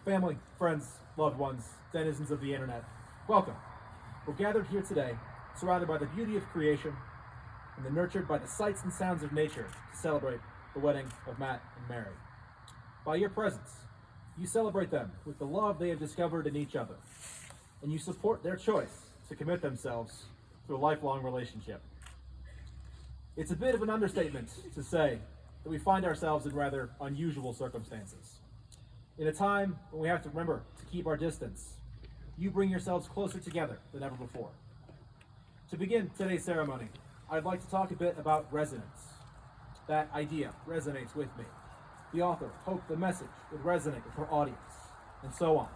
family, friends, loved ones, denizens of the internet, welcome. We're gathered here today, surrounded by the beauty of creation and then nurtured by the sights and sounds of nature to celebrate the wedding of Matt and Mary. By your presence, you celebrate them with the love they have discovered in each other, and you support their choice to commit themselves to a lifelong relationship. It's a bit of an understatement to say that we find ourselves in rather unusual circumstances. In a time when we have to remember to keep our distance, you bring yourselves closer together than ever before. To begin today's ceremony, I'd like to talk a bit about resonance. That idea resonates with me. The author hoped the message would resonate with her audience, and so on.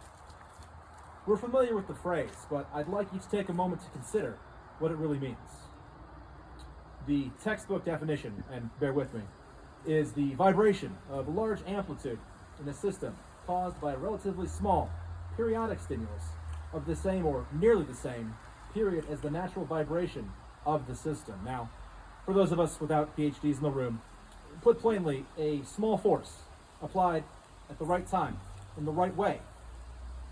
We're familiar with the phrase, but I'd like you to take a moment to consider what it really means. The textbook definition, and bear with me, is the vibration of a large amplitude in a system caused by a relatively small periodic stimulus of the same or nearly the same period as the natural vibration of the system. Now, for those of us without PhDs in the room, put plainly, a small force applied at the right time, in the right way,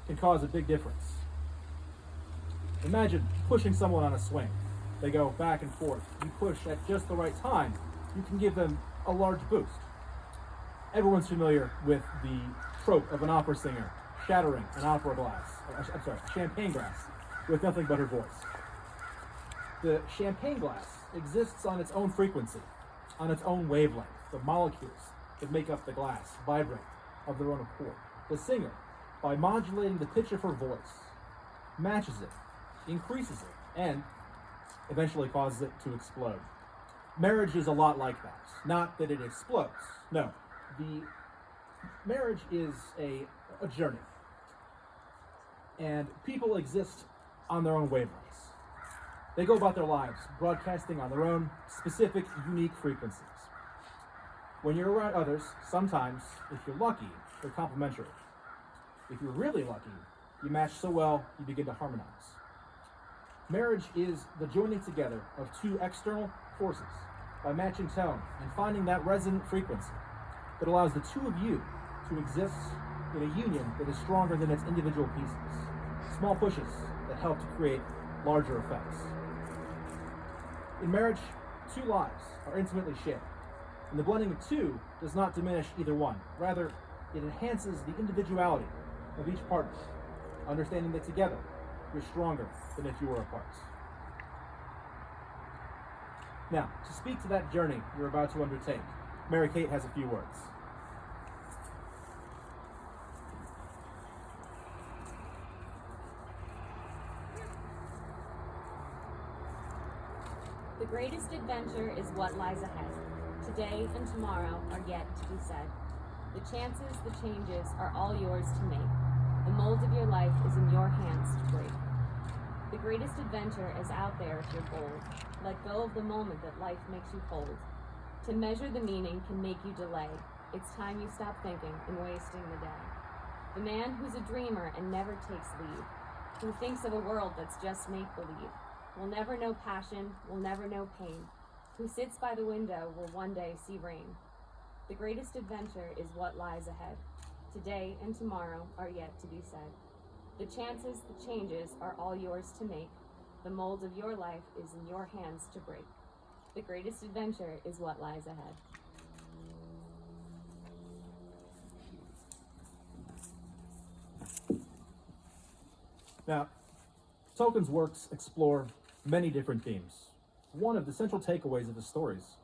can cause a big difference. Imagine pushing someone on a swing. They go back and forth. You push at just the right time, you can give them a large boost. Everyone's familiar with the trope of an opera singer shattering an opera glass, champagne glass, with nothing but her voice. The champagne glass exists on its own frequency, on its own wavelength. The molecules that make up the glass vibrate of their own accord. The singer, by modulating the pitch of her voice, matches it, increases it, and eventually causes it to explode. Marriage is a lot like that. Not that it explodes. No. The marriage is a journey. And people exist on their own wavelengths. They go about their lives broadcasting on their own specific, unique frequencies. When you're around others, sometimes, if you're lucky, they're complementary. If you're really lucky, you match so well, you begin to harmonize. Marriage is the joining together of two external forces by matching tone and finding that resonant frequency that allows the two of you to exist in a union that is stronger than its individual pieces. Small pushes that help to create larger effects. In marriage, two lives are intimately shared, and the blending of two does not diminish either one. Rather, it enhances the individuality of each partner, understanding that together you're stronger than if you were apart. Now, to speak to that journey you're about to undertake, Mary Kate has a few words. The greatest adventure is what lies ahead. Today and tomorrow are yet to be said. The chances, the changes are all yours to make. The mold of your life is in your hands to break. The greatest adventure is out there if you're bold. Let go of the moment that life makes you hold. To measure the meaning can make you delay. It's time you stop thinking and wasting the day. The man who's a dreamer and never takes leave, who thinks of a world that's just make-believe, will never know passion, will never know pain, who sits by the window will one day see rain. The greatest adventure is what lies ahead. Today and tomorrow are yet to be said. The chances, the changes are all yours to make. The mold of your life is in your hands to break. The greatest adventure is what lies ahead. Now, Tolkien's works explore many different themes. One of the central takeaways of his stories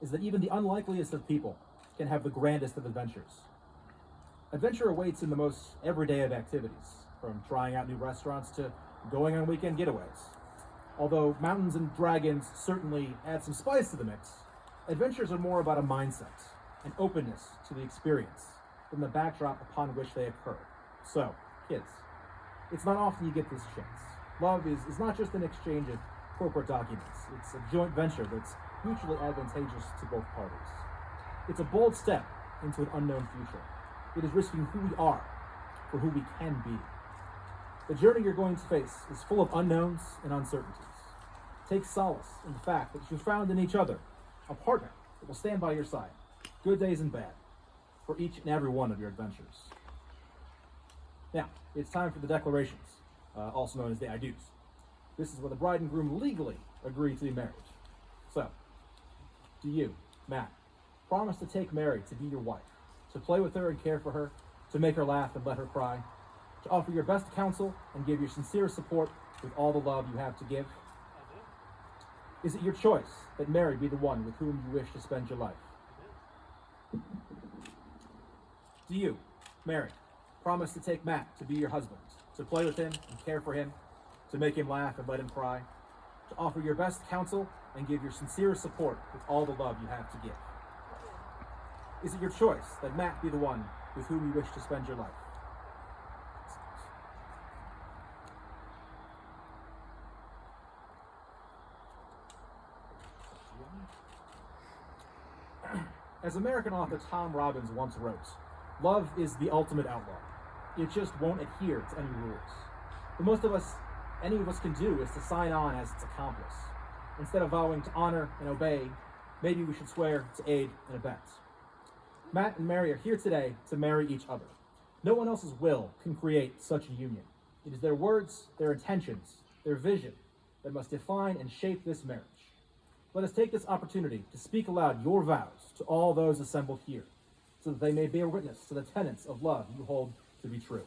is that even the unlikeliest of people can have the grandest of adventures. Adventure awaits in the most everyday of activities, from trying out new restaurants to going on weekend getaways. Although mountains and dragons certainly add some spice to the mix, adventures are more about a mindset, an openness to the experience, than the backdrop upon which they occur. So, kids, it's not often you get this chance. Love is not just an exchange of corporate documents. It's a joint venture that's mutually advantageous to both parties. It's a bold step into an unknown future. It is risking who we are for who we can be. The journey you're going to face is full of unknowns and uncertainties. Take solace in the fact that you're found in each other, a partner that will stand by your side, good days and bad, for each and every one of your adventures. Now, it's time for the declarations, also known as the I do's. This is where the bride and groom legally agree to be married. So, do you, Matt, promise to take Mary to be your wife, to play with her and care for her, to make her laugh and let her cry, to offer your best counsel and give your sincere support with all the love you have to give? Is it your choice that Mary be the one with whom you wish to spend your life? Do you, Mary, promise to take Matt to be your husband, to play with him and care for him, to make him laugh and let him cry, to offer your best counsel and give your sincerest support with all the love you have to give? Is it your choice that Matt be the one with whom you wish to spend your life? As American author Tom Robbins once wrote, love is the ultimate outlaw. It just won't adhere to any rules. The most of us, any of us can do is to sign on as its accomplice. Instead of vowing to honor and obey, maybe we should swear to aid and abet. Matt and Mary are here today to marry each other. No one else's will can create such a union. It is their words, their intentions, their vision that must define and shape this marriage. Let us take this opportunity to speak aloud your vows to all those assembled here, so that they may bear witness to the tenets of love you hold to be true.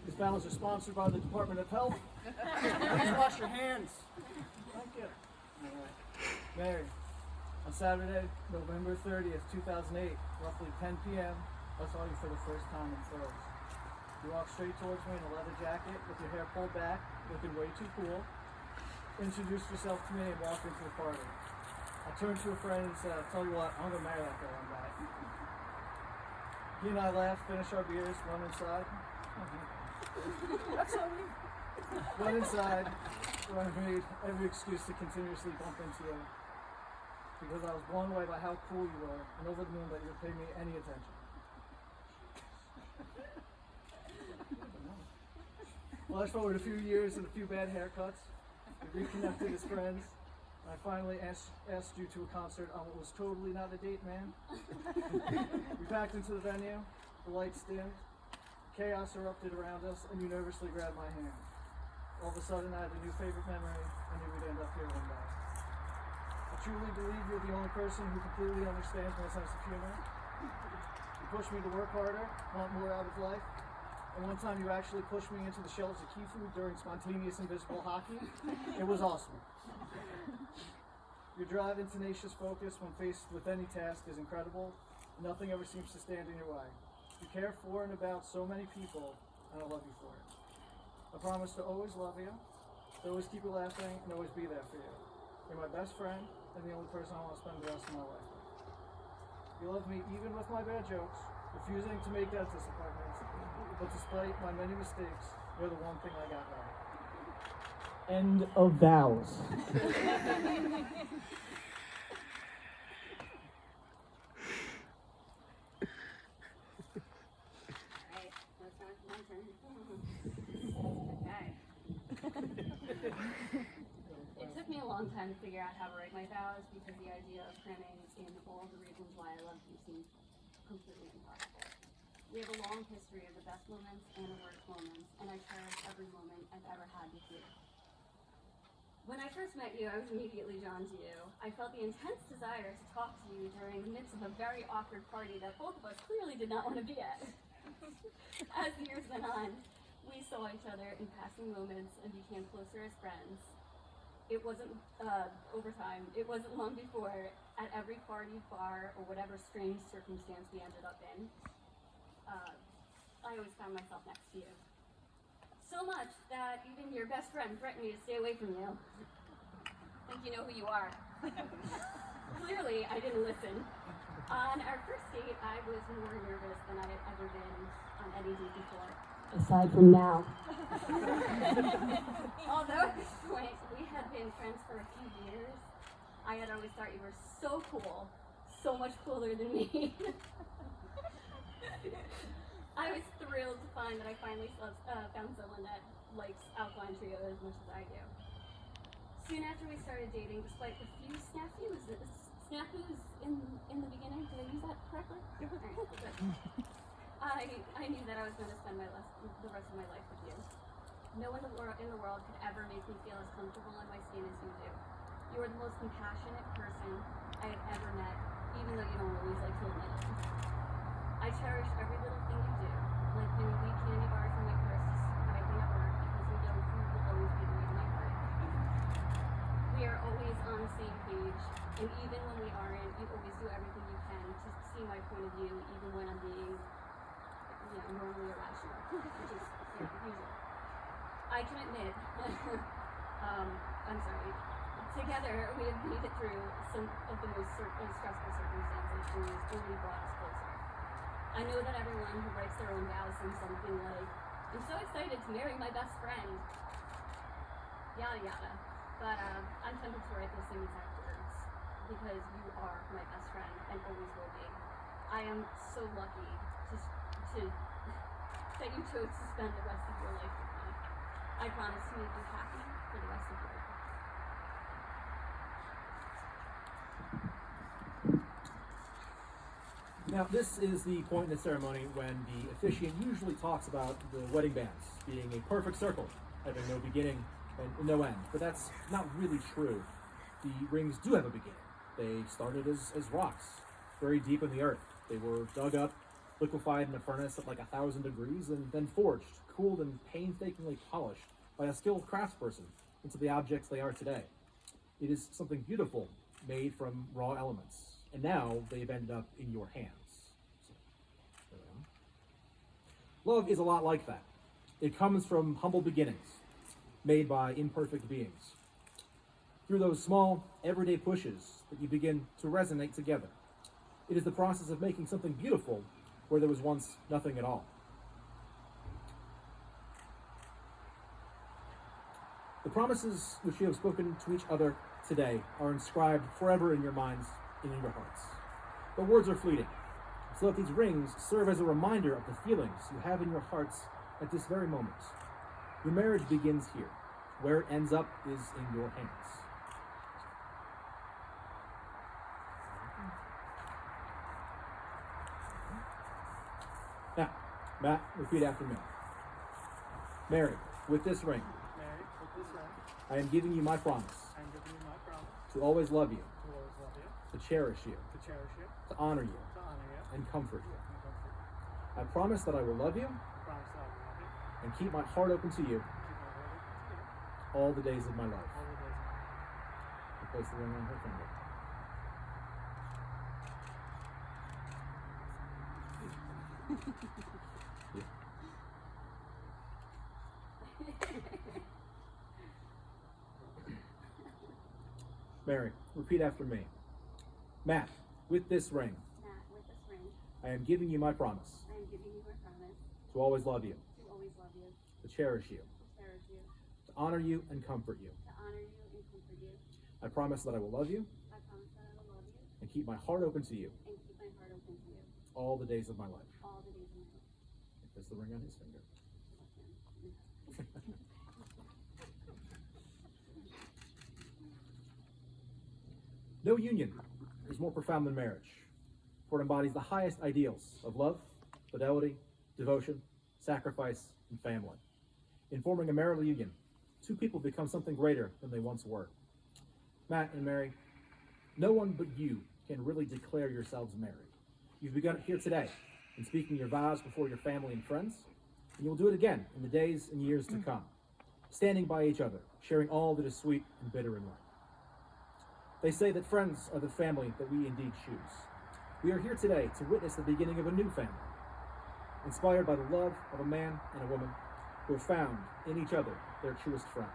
These vows are sponsored by the Department of Health. Please wash your hands. Thank you. Mary, on Saturday, November 30th, 2008, roughly 10 p.m., I saw you for the first time in photos. You walked straight towards me in a leather jacket with your hair pulled back, looking way too cool. Introduced yourself to me and walked into the party. I turned to a friend and said, I'll tell you what, I'm going to marry that girl one day. He and I laughed, finished our beers, went inside. That's all we went inside, where I made every excuse to continuously bump into you. Because I was blown away by how cool you were, and over the moon that you would pay me any attention. Flash forward a few years and a few bad haircuts. We reconnected as friends. And I finally asked you to a concert on what was totally not a date, man. We backed into the venue, the lights dimmed, chaos erupted around us, and you nervously grabbed my hand. All of a sudden, I had a new favorite memory. I knew we'd end up here one day. I truly believe you're the only person who completely understands my sense of humor. You pushed me to work harder, want more out of life. And one time you actually pushed me into the shelves of Key Food during spontaneous invisible hockey. It was awesome. Your drive and tenacious focus when faced with any task is incredible. Nothing ever seems to stand in your way. You care for and about so many people, and I love you for it. I promise to always love you, to always keep you laughing, and always be there for you. You're my best friend, and the only person I want to spend the rest of my life with. You love me even with my bad jokes, refusing to make dentist appointments, but despite my many mistakes, you're the one thing I got right. End of vows. It took me a long time to figure out how to write my vows because the idea of cramming in all the reasons why I love you seemed completely impossible. We have a long history of the best moments and the worst moments, and I cherish every moment I've ever had with you. When I first met you, I was immediately drawn to you. I felt the intense desire to talk to you during the midst of a very awkward party that both of us clearly did not want to be at. As the years went on, we saw each other in passing moments and became closer as friends. It wasn't over time. It wasn't long before, at every party, bar, or whatever strange circumstance we ended up in, I always found myself next to you. So much that even your best friend threatened me to stay away from you. I think you know who you are. Clearly, I didn't listen. On our first date, I was more nervous than I had ever been on any date before. Aside from now. Although at this point, we had been friends for a few years, I had always thought you were so cool, so much cooler than me. I was satisfying that I finally found someone that likes alkaline trio as much as I do. Soon after we started dating, despite a few snafus in the beginning, did I use that correctly? Alright, good. I knew that I was going to spend the rest of my life with you. No one in the world could ever make me feel as comfortable in my skin as you do. You are the most compassionate person I have ever met, even though you don't always like to admit it. I cherish every little thing you do, like when you leave candy bars in my purse despite being at work, because you know food will always be the way to my heart. We are always on the same page, and even when we aren't, you always do everything you can to see my point of view, even when I'm being, normally irrational, which is, usual. I can admit, I'm sorry, together we have made it through some of the most stressful circumstances, and it's only brought us closer. I know that everyone who writes their own vows says something like, I'm so excited to marry my best friend, yada yada, but I'm tempted to write the same exact words, because you are my best friend and always will be. I am so lucky that you chose to spend the rest of your life with me. I promise to make you happy for the rest of your life. Now, this is the point in the ceremony when the officiant usually talks about the wedding bands being a perfect circle, having no beginning and no end. But that's not really true. The rings do have a beginning. They started as rocks, very deep in the earth. They were dug up, liquefied in a furnace at like 1,000 degrees, and then forged, cooled, and painstakingly polished by a skilled craftsperson into the objects they are today. It is something beautiful, made from raw elements, and now they've ended up in your hands. Love is a lot like that. It comes from humble beginnings, made by imperfect beings. Through those small, everyday pushes that you begin to resonate together. It is the process of making something beautiful where there was once nothing at all. The promises which you have spoken to each other today are inscribed forever in your minds and in your hearts. But words are fleeting, so let these rings serve as a reminder of the feelings you have in your hearts at this very moment. Your marriage begins here. Where it ends up is in your hands. Now, Matt, repeat after me. Mary, with this ring, Mary, with this ring, I am giving you my promise I am giving you my promise to always love you, to always love you, to cherish you, to cherish you, to honor you, to honor you, and comfort you. and comfort you. I promise that I will love you I promise that I will love you, and keep my heart open to you keep my word open to you, all the days of my life. all the days of my life. I place the ring on her finger. Mary, repeat after me. Matt, with this ring, Matt, with this ring, I am giving you my promise I am giving you my promise to always love you, to always love you, to cherish you, to cherish you, to honor you and comfort you. to honor you and comfort you. I promise that I will love you I promise that I will love you and keep my heart open to you and keep my heart open to you all the days of my life. all the days of my life. There's the ring on his finger. No union is more profound than marriage, for it embodies the highest ideals of love, fidelity, devotion, sacrifice, and family. In forming a marital union, two people become something greater than they once were. Matt and Mary, no one but you can really declare yourselves married. You've begun it here today in speaking your vows before your family and friends, and you'll do it again in the days and years to come, standing by each other, sharing all that is sweet and bitter in life. They say that friends are the family that we indeed choose. We are here today to witness the beginning of a new family, inspired by the love of a man and a woman who have found in each other their truest friend.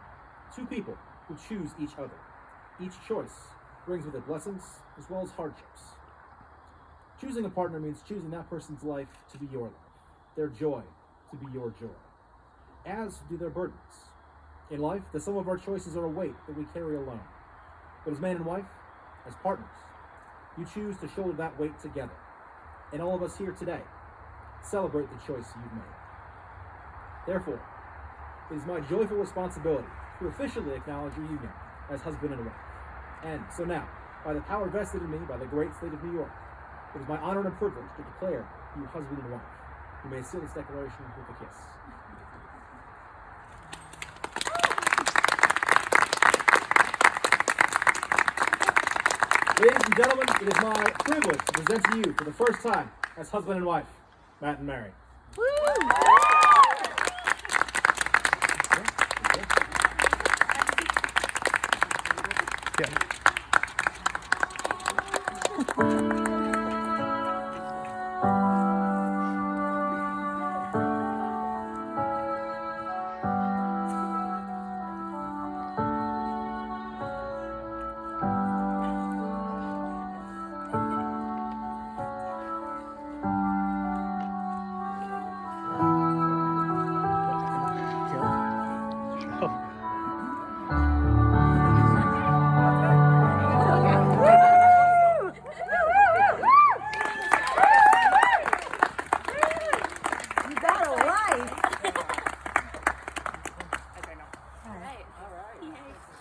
Two people who choose each other. Each choice brings with it blessings as well as hardships. Choosing a partner means choosing that person's life to be your life, their joy to be your joy, as do their burdens. In life, the sum of our choices are a weight that we carry alone. But as man and wife, as partners, you choose to shoulder that weight together. And all of us here today celebrate the choice you've made. Therefore, it is my joyful responsibility to officially acknowledge your union as husband and wife. And so now, by the power vested in me by the great state of New York, it is my honor and privilege to declare you husband and wife. You may seal this declaration with a kiss. Ladies and gentlemen, it is my privilege to present to you for the first time as husband and wife, Matt and Mary. Yeah.